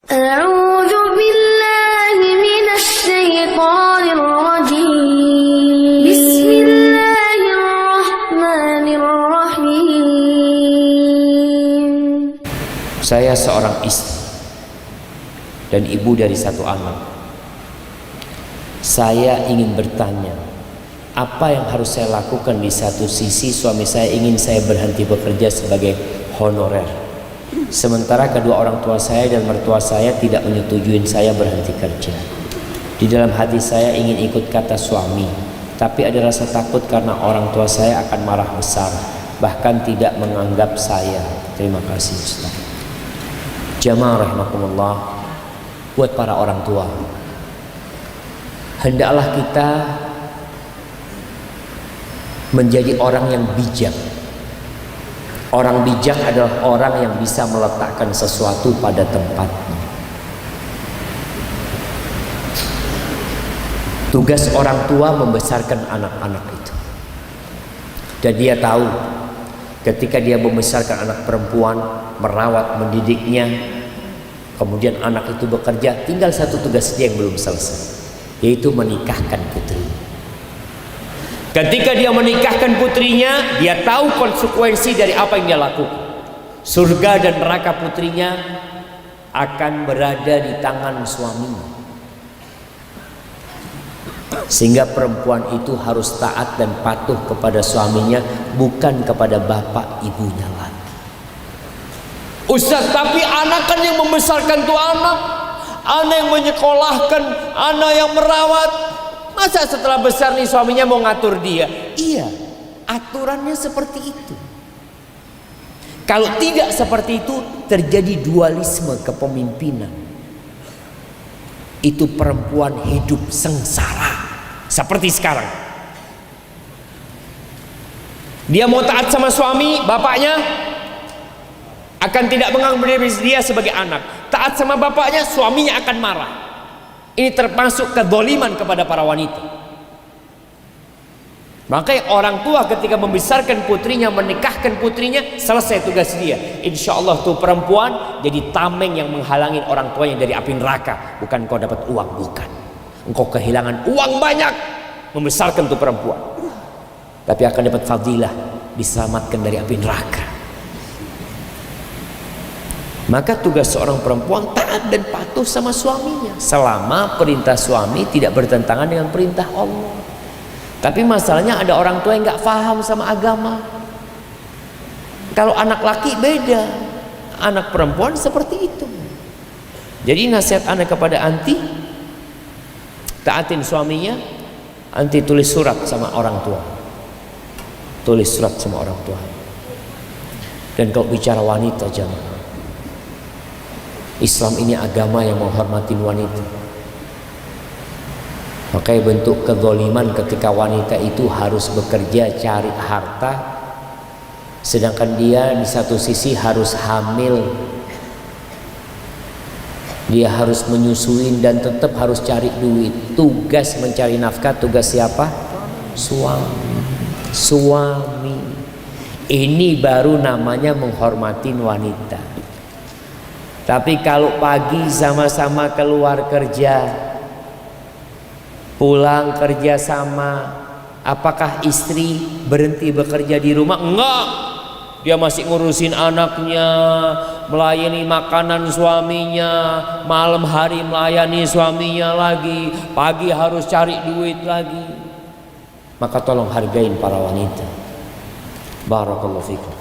أعوذ بالله من الشيطان الرجيم بسم الله الرحمن الرحيم. Saya seorang istri dan ibu dari satu anak. Saya ingin bertanya, apa yang harus saya lakukan? Di satu sisi suami saya ingin saya berhenti bekerja sebagai honorer, sementara kedua orang tua saya dan mertua saya tidak menyetujui saya berhenti kerja. Di dalam hati saya ingin ikut kata suami, tapi ada rasa takut karena orang tua saya akan marah besar, bahkan tidak menganggap saya. Terima kasih Ustaz. Jamaah rahimakumullah, buat para orang tua, hendaklah kita menjadi orang yang bijak. Orang bijak adalah orang yang bisa meletakkan sesuatu pada tempatnya. Tugas orang tua membesarkan anak-anak itu. Dan dia tahu ketika dia membesarkan anak perempuan, merawat, mendidiknya, kemudian anak itu bekerja, tinggal satu tugas dia yang belum selesai, yaitu menikahkan putri. Ketika dia menikahkan putrinya, dia tahu konsekuensi dari apa yang dia lakukan. Surga dan neraka putrinya akan berada di tangan suaminya. Sehingga perempuan itu harus taat dan patuh kepada suaminya, bukan kepada bapak ibunya lagi. Ustaz, tapi anak kan yang membesarkan tuh anak yang menyekolahkan, anak yang merawat. Masa setelah besar nih suaminya mau ngatur dia? Iya, aturannya seperti itu. Kalau tidak seperti itu, terjadi dualisme kepemimpinan. Itu perempuan hidup sengsara seperti sekarang. Dia mau taat sama suami, bapaknya akan tidak menganggap dia sebagai anak. Taat sama bapaknya, suaminya akan marah. Ini termasuk kezaliman kepada para wanita. Makanya orang tua ketika membesarkan putrinya, menikahkan putrinya, selesai tugas dia. Insya Allah tuh perempuan jadi tameng yang menghalangi orang tuanya dari api neraka. Bukan kau dapat uang, bukan. Engkau kehilangan uang banyak membesarkan tuh perempuan, tapi akan dapat fadilah, diselamatkan dari api neraka. Maka tugas seorang perempuan taat dan patuh sama suaminya, selama perintah suami tidak bertentangan dengan perintah Allah. Tapi masalahnya ada orang tua yang nggak paham sama agama. Kalau anak laki beda, anak perempuan seperti itu. Jadi nasihat anak kepada anti, taatin suaminya. Anti tulis surat sama orang tua, tulis surat sama orang tua. Dan kalau bicara wanita, jamaah, Islam ini agama yang menghormati wanita. Makanya bentuk kezaliman ketika wanita itu harus bekerja cari harta, sedangkan dia di satu sisi harus hamil, dia harus menyusuin dan tetap harus cari duit. Tugas mencari nafkah, tugas siapa? Suami. Ini baru namanya menghormati wanita. Tapi kalau pagi sama-sama keluar kerja, pulang kerja sama, apakah istri berhenti bekerja di rumah? Enggak, dia masih ngurusin anaknya, melayani makanan suaminya, malam hari melayani suaminya lagi, pagi harus cari duit lagi. Maka tolong hargain para wanita. Barakallahu fikum.